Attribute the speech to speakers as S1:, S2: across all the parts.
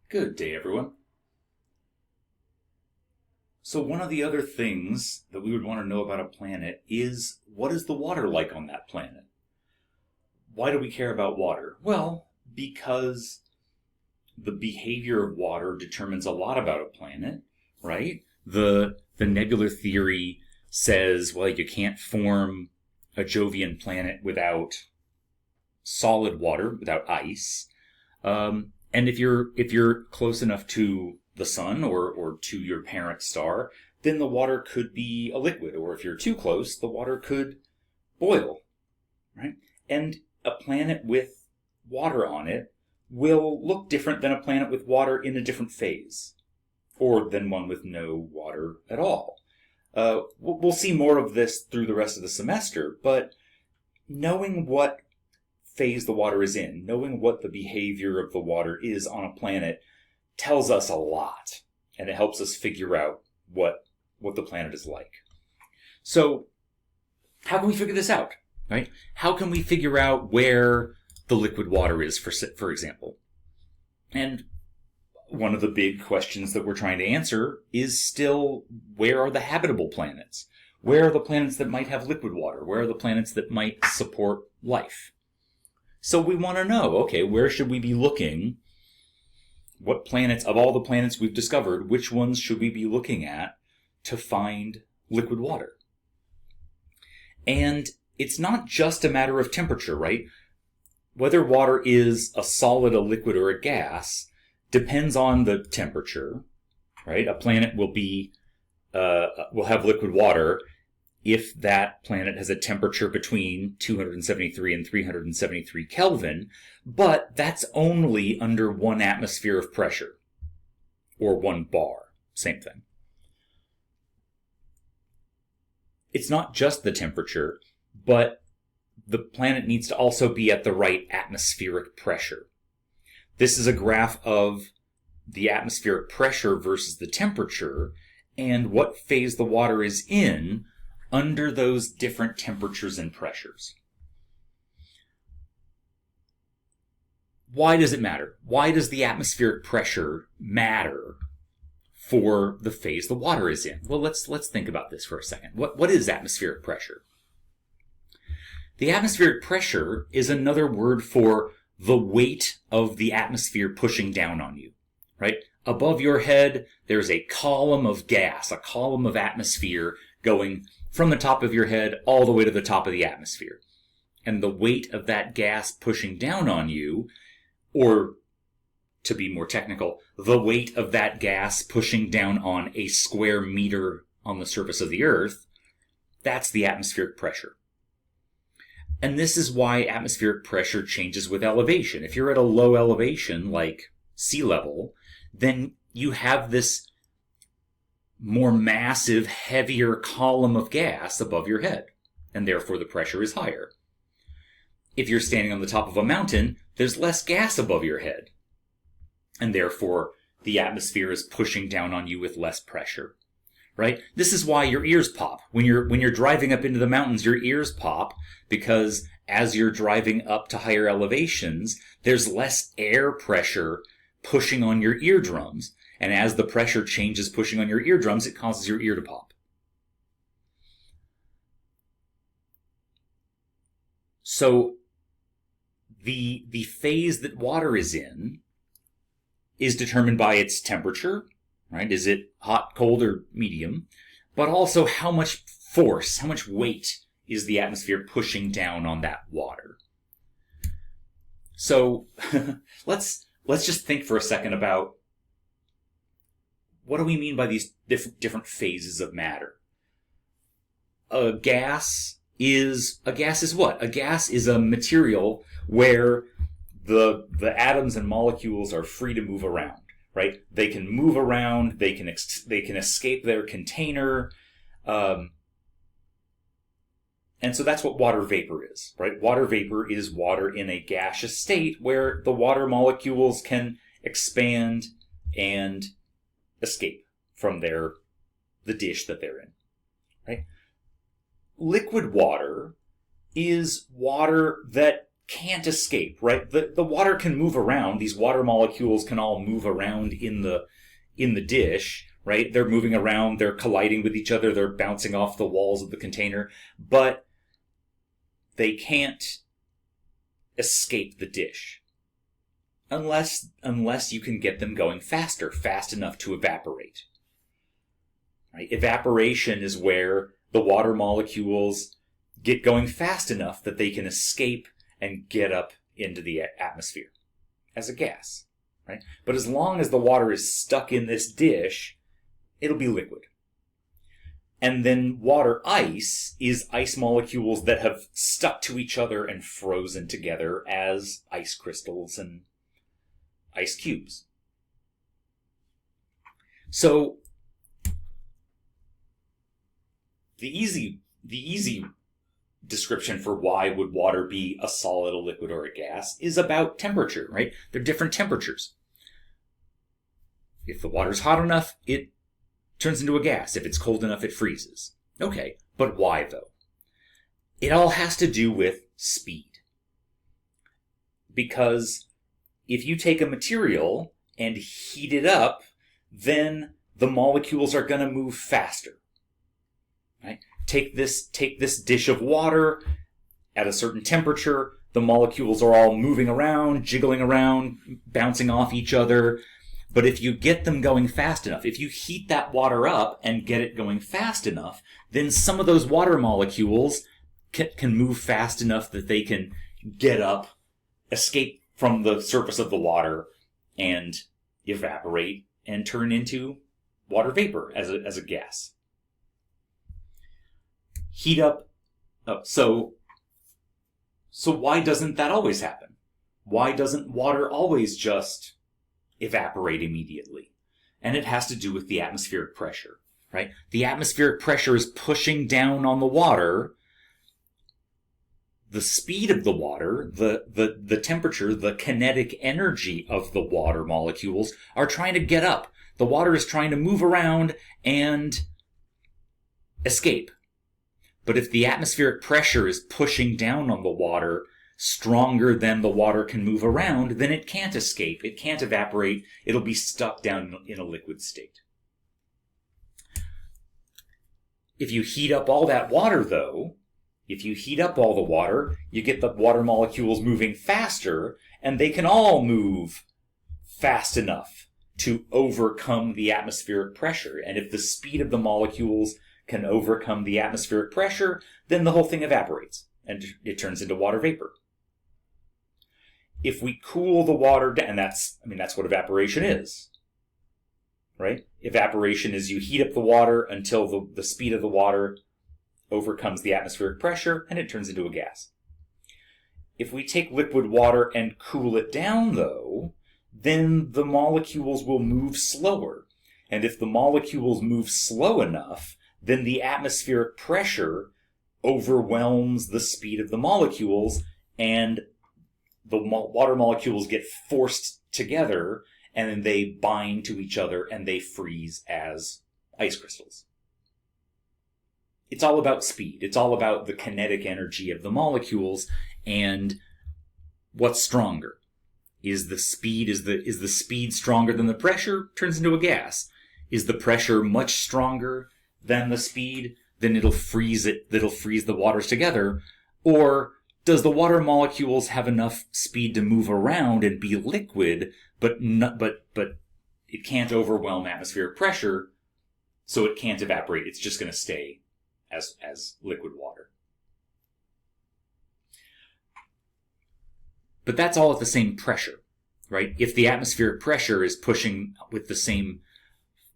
S1: Good day, everyone. So one of the other things that we would want to know about a planet is, what is the water like on that planet? Why do we care about water? Well, because the behavior of water determines a lot about a planet, right? The nebular theory says, well, you can't form a Jovian planet without solid water, without ice. And if you're close enough to the sun or to your parent star, then the water could be a liquid. Or if you're too close, the water could boil, right? And a planet with water on it will look different than a planet with water in a different phase, or than one with no water at all. We'll see more of this through the rest of the semester, but knowing what phase the water is in, knowing what the behavior of the water is on a planet tells us a lot, and it helps us figure out what the planet is like. So, how can we figure this out, right? How can we figure out where the liquid water is, for example? And one of the big questions that we're trying to answer is still, where are the habitable planets? Where are the planets that might have liquid water? Where are the planets that might support life? So we want to know, okay, where should we be looking? What planets, of all the planets we've discovered, which ones should we be looking at to find liquid water? And it's not just a matter of temperature, right? Whether water is a solid, a liquid, or a gas depends on the temperature, right? A planet will have liquid water if that planet has a temperature between 273 and 373 Kelvin, but that's only under 1 atmosphere of pressure, or 1 bar, same thing. It's not just the temperature, but the planet needs to also be at the right atmospheric pressure. This is a graph of the atmospheric pressure versus the temperature, and what phase the water is in under those different temperatures and pressures. Why does it matter? Why does the atmospheric pressure matter for the phase the water is in? Well, let's think about this for a second. What is atmospheric pressure? The atmospheric pressure is another word for the weight of the atmosphere pushing down on you, right? Above your head, there's a column of gas, a column of atmosphere going from the top of your head all the way to the top of the atmosphere. And the weight of that gas pushing down on you, or to be more technical, the weight of that gas pushing down on a square meter on the surface of the Earth, that's the atmospheric pressure. And this is why atmospheric pressure changes with elevation. If you're at a low elevation, like sea level, then you have this more massive, heavier column of gas above your head, and therefore the pressure is higher. If you're standing on the top of a mountain, there's less gas above your head, and therefore the atmosphere is pushing down on you with less pressure, right? This is why your ears pop. When you're driving up into the mountains, your ears pop, because as you're driving up to higher elevations, there's less air pressure pushing on your eardrums. And as the pressure changes pushing on your eardrums, it causes your ear to pop. So the phase that water is in is determined by its temperature, right? Is it hot, cold, or medium? But also how much force, how much weight is the atmosphere pushing down on that water? So let's just think for a second about, what do we mean by these different phases of matter? A gas is what? A gas is a material where the atoms and molecules are free to move around, right? They can move around, they can escape their container, and so that's what water vapor is, right? Water vapor is water in a gaseous state where the water molecules can expand and escape from the dish that they're in, right? Liquid water is water that can't escape, right? The water can move around. These water molecules can all move around in the dish, right? They're moving around, they're colliding with each other, they're bouncing off the walls of the container, but they can't escape the dish. Unless you can get them going faster, fast enough to evaporate. Right? Evaporation is where the water molecules get going fast enough that they can escape and get up into the atmosphere as a gas. Right? But as long as the water is stuck in this dish, it'll be liquid. And then water ice is ice molecules that have stuck to each other and frozen together as ice crystals and ice cubes. So the easy description for why would water be a solid, a liquid, or a gas is about temperature, right? They're different temperatures. If the water's hot enough, it turns into a gas. If it's cold enough, it freezes. Okay, but why though? It all has to do with speed. Because if you take a material and heat it up, then the molecules are going to move faster. Right? Take this dish of water at a certain temperature. The molecules are all moving around, jiggling around, bouncing off each other. But if you get them going fast enough, if you heat that water up and get it going fast enough, then some of those water molecules can move fast enough that they can get up, escape from the surface of the water, and evaporate and turn into water vapor as a gas. Heat up. So why doesn't that always happen? Why doesn't water always just evaporate immediately? And it has to do with the atmospheric pressure, right? The atmospheric pressure is pushing down on the water. The speed of the water, the temperature, the kinetic energy of the water molecules are trying to get up. The water is trying to move around and escape. But if the atmospheric pressure is pushing down on the water stronger than the water can move around, then it can't escape. It can't evaporate. It'll be stuck down in a liquid state. If you heat up all that water, though, if you heat up all the water, you get the water molecules moving faster, and they can all move fast enough to overcome the atmospheric pressure. And if the speed of the molecules can overcome the atmospheric pressure, then the whole thing evaporates, and it turns into water vapor. If we cool the water down, and that's what evaporation is, right? Evaporation is you heat up the water until the speed of the water overcomes the atmospheric pressure, and it turns into a gas. If we take liquid water and cool it down, though, then the molecules will move slower. And if the molecules move slow enough, then the atmospheric pressure overwhelms the speed of the molecules, and the water molecules get forced together, and then they bind to each other, and they freeze as ice crystals. It's all about speed. It's all about the kinetic energy of the molecules, and what's stronger. Is the speed stronger than the pressure? Turns into a gas. Is the pressure much stronger than the speed? Then it'll freeze the waters together. Or does the water molecules have enough speed to move around and be liquid, but it can't overwhelm atmospheric pressure, so it can't evaporate. It's just going to stay as liquid water. But that's all at the same pressure, right? If the atmospheric pressure is pushing with the same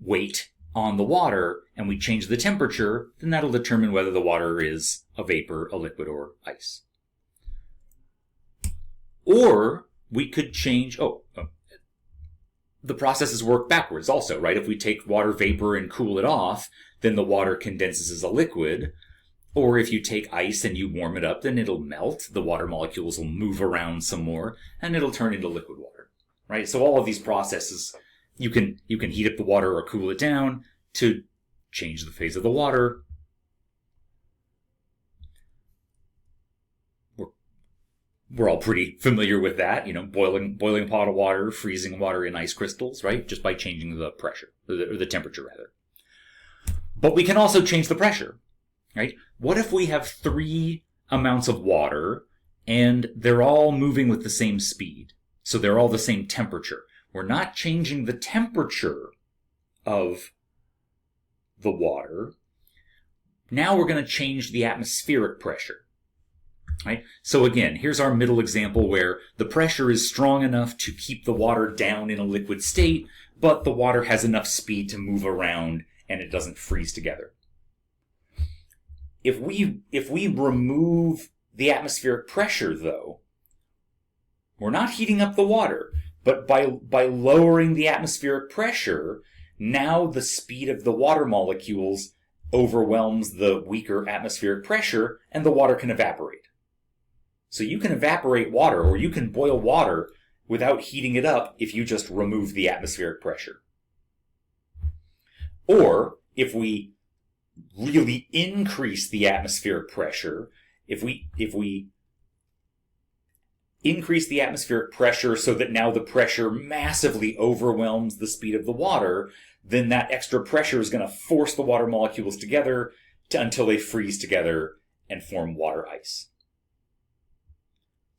S1: weight on the water, and we change the temperature, then that'll determine whether the water is a vapor, a liquid, or ice. Or we could change, the processes work backwards also, right? If we take water vapor and cool it off, then the water condenses as a liquid. Or if you take ice and you warm it up, then it'll melt, the water molecules will move around some more, and it'll turn into liquid water, right? So all of these processes, you can heat up the water or cool it down to change the phase of the water. We're all pretty familiar with that, boiling a pot of water, freezing water in ice crystals, right? Just by changing the pressure, or the temperature rather. But we can also change the pressure, right? What if we have 3 amounts of water and they're all moving with the same speed? So they're all the same temperature. We're not changing the temperature of the water. Now we're going to change the atmospheric pressure. Right? So again, here's our middle example where the pressure is strong enough to keep the water down in a liquid state, but the water has enough speed to move around and it doesn't freeze together. If we remove the atmospheric pressure, though, we're not heating up the water, but by lowering the atmospheric pressure, now the speed of the water molecules overwhelms the weaker atmospheric pressure and the water can evaporate. So you can evaporate water, or you can boil water without heating it up if you just remove the atmospheric pressure. Or if we really increase the atmospheric pressure, if we increase the atmospheric pressure so that now the pressure massively overwhelms the speed of the water, then that extra pressure is going to force the water molecules together until they freeze together and form water ice.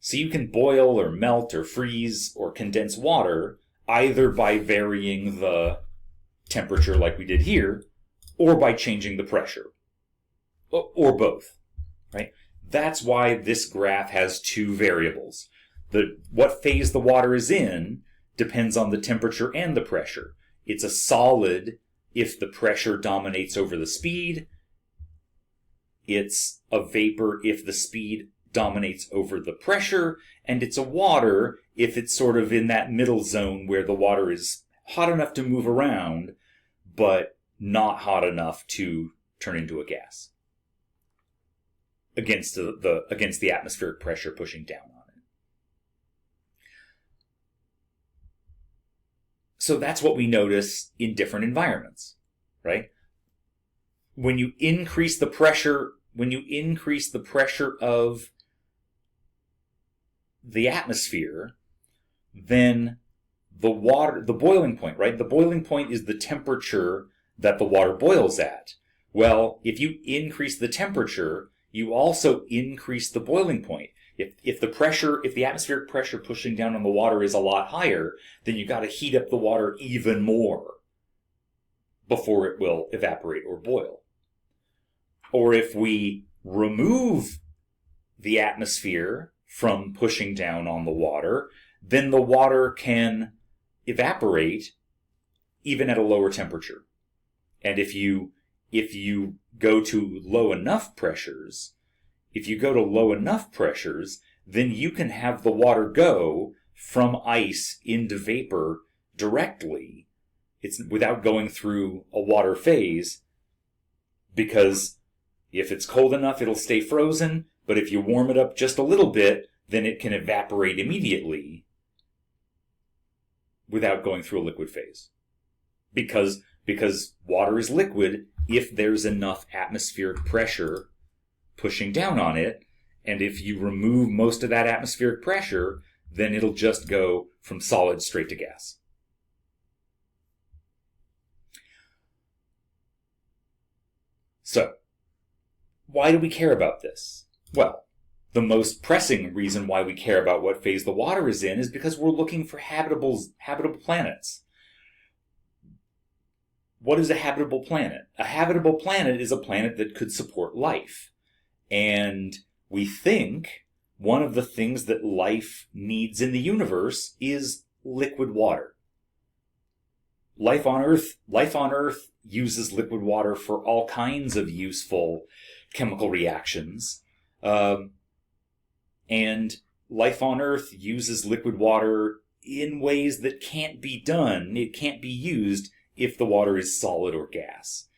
S1: So you can boil or melt or freeze or condense water either by varying the temperature like we did here, or by changing the pressure, or both, right? That's why this graph has 2 variables. What phase the water is in depends on the temperature and the pressure. It's a solid if the pressure dominates over the speed. It's a vapor if the speed dominates over the pressure, and it's a water if it's sort of in that middle zone where the water is hot enough to move around, but not hot enough to turn into a gas against the atmospheric pressure pushing down on it. So that's what we notice in different environments, right? When you increase the pressure of the atmosphere, then the boiling point, right? The boiling point is the temperature that the water boils at. Well, if you increase the temperature, you also increase the boiling point. If the atmospheric pressure pushing down on the water is a lot higher, then you got to heat up the water even more before it will evaporate or boil. Or if we remove the atmosphere from pushing down on the water, then the water can evaporate even at a lower temperature. And if you go to low enough pressures, then you can have the water go from ice into vapor directly. It's without going through a water phase, because if it's cold enough, it'll stay frozen, but if you warm it up just a little bit, then it can evaporate immediately without going through a liquid phase. Because water is liquid if there's enough atmospheric pressure pushing down on it, and if you remove most of that atmospheric pressure, then it'll just go from solid straight to gas. So, why do we care about this? Well, the most pressing reason why we care about what phase the water is in is because we're looking for habitable planets. What is a habitable planet? A habitable planet is a planet that could support life. And we think one of the things that life needs in the universe is liquid water. Life on Earth uses liquid water for all kinds of useful chemical reactions. And life on Earth uses liquid water in ways that can't be done. It can't be used if the water is solid or gas.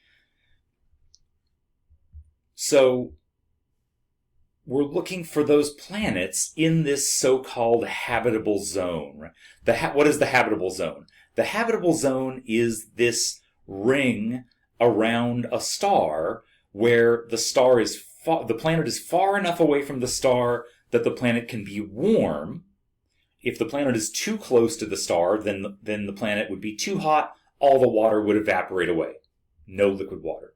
S1: So we're looking for those planets in this so-called habitable zone. What is the habitable zone? The habitable zone is this ring around a star where the planet is far enough away from the star that the planet can be warm. If the planet is too close to the star, then the planet would be too hot, all the water would evaporate away. No liquid water.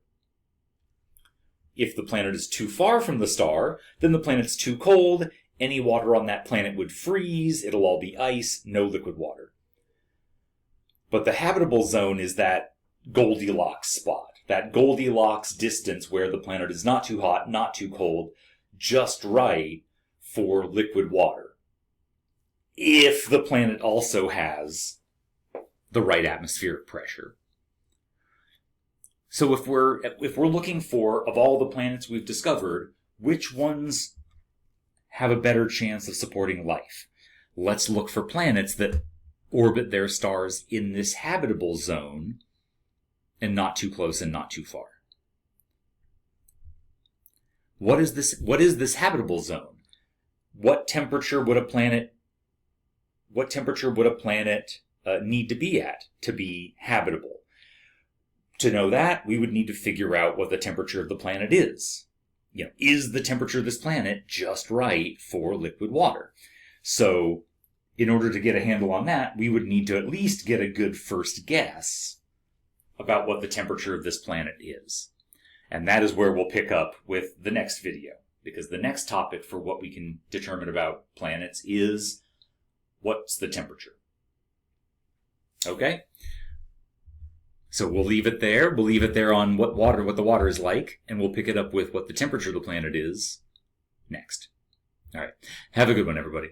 S1: If the planet is too far from the star, then the planet's too cold, any water on that planet would freeze, it'll all be ice, no liquid water. But the habitable zone is that Goldilocks spot, that Goldilocks distance where the planet is not too hot, not too cold, just right for liquid water. If the planet also has the right atmospheric pressure. So if we're looking for, of all the planets we've discovered, which ones have a better chance of supporting life, let's look for planets that orbit their stars in this habitable zone and not too close and not too far. What is this habitable zone? What temperature would a planet need to be at to be habitable? To know that, we would need to figure out what the temperature of the planet is. Is the temperature of this planet just right for liquid water? So, in order to get a handle on that, we would need to at least get a good first guess about what the temperature of this planet is. And that is where we'll pick up with the next video, because the next topic for what we can determine about planets is what's the temperature. Okay? So we'll leave it there. We'll leave it there on what the water is like, and we'll pick it up with what the temperature of the planet is next. All right. Have a good one, everybody.